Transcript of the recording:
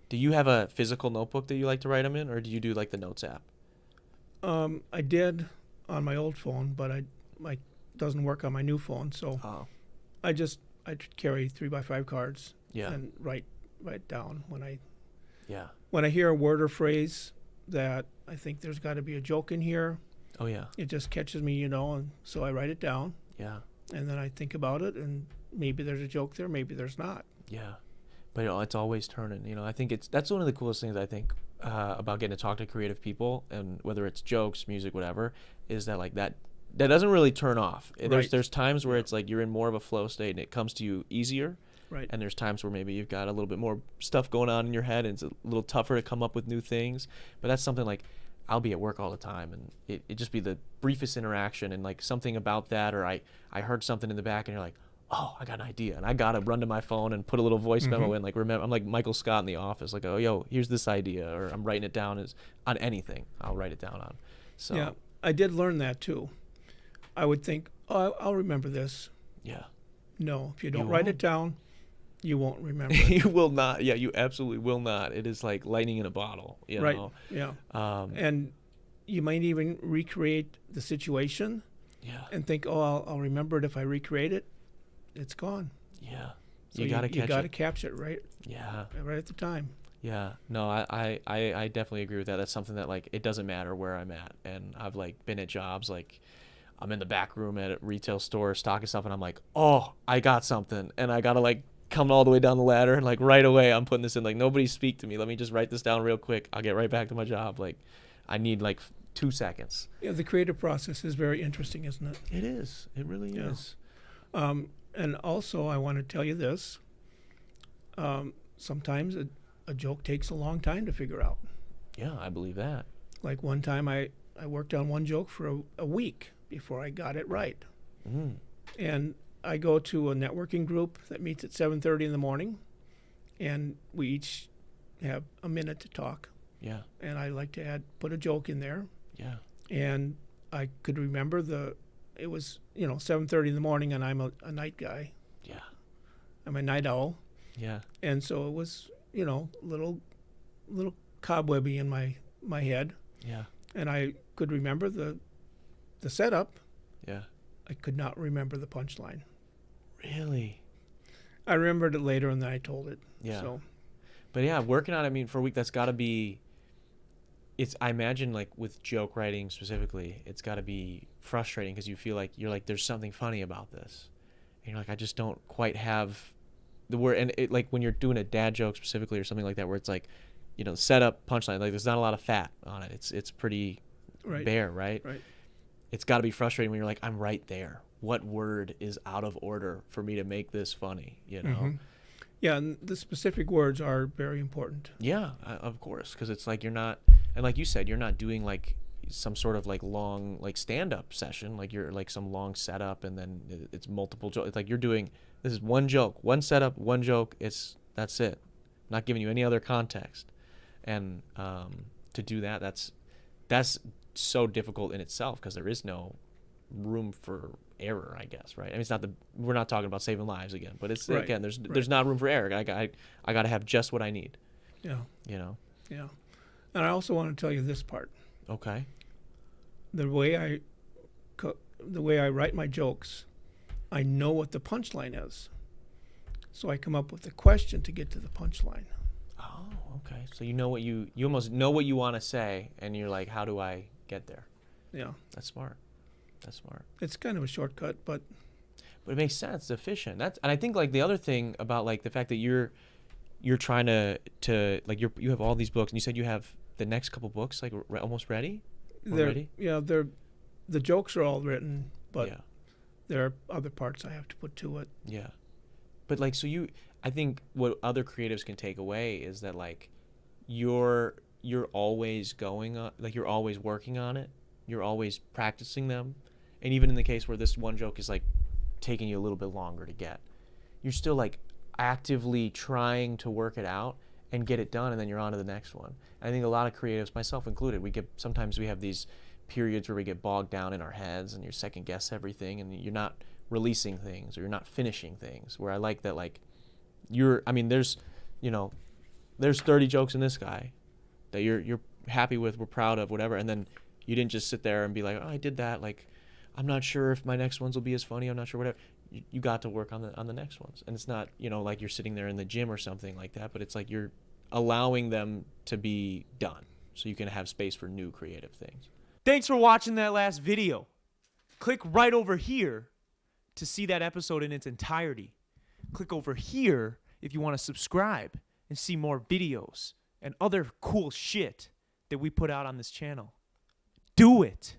Do you have a physical notebook that you like to write them in, or do you do like the notes app? I did on my old phone, but I doesn't work on my new phone. So Oh, I carry 3x5 cards yeah, and write down yeah. when I hear a word or phrase that I think there's got to be a joke in here. Oh, yeah, It just catches me, and so I write it down, yeah, and then I think about it, and maybe there's a joke there, maybe there's not. yeah. But it's always turning. I think that's one of the coolest things I think about getting to talk to creative people, and whether it's jokes, music, whatever, is that like that doesn't really turn off. Right. There's times where Yeah. it's like you're in more of a flow state and it comes to you easier, Right. and there's times where maybe you've got a little bit more stuff going on in your head and it's a little tougher to come up with new things. But that's something like I'll be at work all the time and it just be the briefest interaction and like something about that, or I heard something in the back and you're like, oh, I got an idea, and I gotta run to my phone and put a little voice Mm-hmm. memo in. Like, remember, I'm like Michael Scott in The Office. Like, oh, yo, here's this idea, or I'm writing it down as on anything. I'll write it down on. Yeah, So I did learn that too. I would think, oh, I'll remember this. yeah, No, if you you don't write won't. it down, you won't remember it. You will not. Yeah, you absolutely will not. It is like lightning in a bottle. You Right. know. Yeah. Um, And you might even recreate the situation yeah, and think, oh, I'll remember it if I recreate it. It's gone. yeah. So You gotta you catch got to it. capture it Yeah, right at the time. yeah. No, I definitely agree with that. That's something that like it doesn't matter where I'm at, and I've like been at jobs like I'm in the back room at a retail store stocking stuff, and I'm like, oh, I got something, and I gotta like come all the way down the ladder, and like right away I'm putting this in. Like nobody speak to me. Let me just write this down real quick. I'll get right back to my job. Like I need like 2 seconds. Yeah, the creative process is very interesting, isn't it? It is. It really Yeah. is. And also, I want to tell you this. Sometimes a joke takes a long time to figure out. Yeah, I believe that. Like one time, I worked on one joke for a week before I got it right. Mm. And I go to a networking group that meets at 7:30 in the morning, and we each have a minute to talk. Yeah, And I like to put a joke in there. yeah, And I could remember it was 7:30 in the morning, and I'm a night guy. yeah, I'm a night owl, yeah, and so it was little cobwebby in my head, yeah, and I could remember the setup. yeah. I could not remember the punchline. Really? I remembered it later, and then I told it. Yeah. So But yeah, working on it, I mean, for a week, that's got to be. I imagine like with joke writing specifically, it's got to be frustrating because you feel like you're like, there's something funny about this, and you're like, I just don't quite have the word. And it like when you're doing a dad joke specifically or something like that, where it's like, setup punchline, like there's not a lot of fat on it. It's pretty right, bare, right? right, It's got to be frustrating when you're like, I'm right there. What word is out of order for me to make this funny? hmm yeah. And the specific words are very important. Yeah, of course, because it's like you're not, and like you said, you're not doing like some sort of like long like stand-up session, like you're like some long setup and then it's multiple jokes. It's like you're doing this is one joke, one setup, one joke. That's it. Not giving you any other context, and to do that, that's so difficult in itself because there is no room for error, I guess, right? I mean, it's not we're not talking about saving lives again, but it's Right, again, there's right. not room for error. I got to have just what I need, Yeah, you know. yeah. And I also want to tell you this part. Okay. The way the way I write my jokes, I know what the punchline is. So I come up with a question to get to the punchline. Oh, okay. So you know what you almost know what you want to say, and you're like, how do I get there? Yeah, That's smart. That's smart. it's kind of a shortcut, but But it makes sense. It's efficient. And I think like the other thing about like the fact that you're trying to like you have all these books, and you said you have the next couple books like almost ready. Already? they're the jokes are all written, but Yeah. there are other parts I have to put to it. Yeah. But like I think what other creatives can take away is that like you're always going on, like you're always working on it. You're always practicing them. And even in the case where this one joke is like taking you a little bit longer to get, you're still like actively trying to work it out and get it done, and then you're on to the next one. I think a lot of creatives, myself included, sometimes we have these periods where we get bogged down in our heads and you second guess everything and you're not releasing things or you're not finishing things, where I like that like I mean there's you know there's 30 jokes in this guy that you're happy with, we're proud of, whatever, and then you didn't just sit there and be like, oh, I did that, like, I'm not sure if my next ones will be as funny, I'm not sure, whatever. You got to work on the next ones. And it's not, like you're sitting there in the gym or something like that, but it's like you're allowing them to be done so you can have space for new creative things. Thanks for watching that last video. Click right over here to see that episode in its entirety. Click over here if you want to subscribe and see more videos and other cool shit that we put out on this channel. Do it.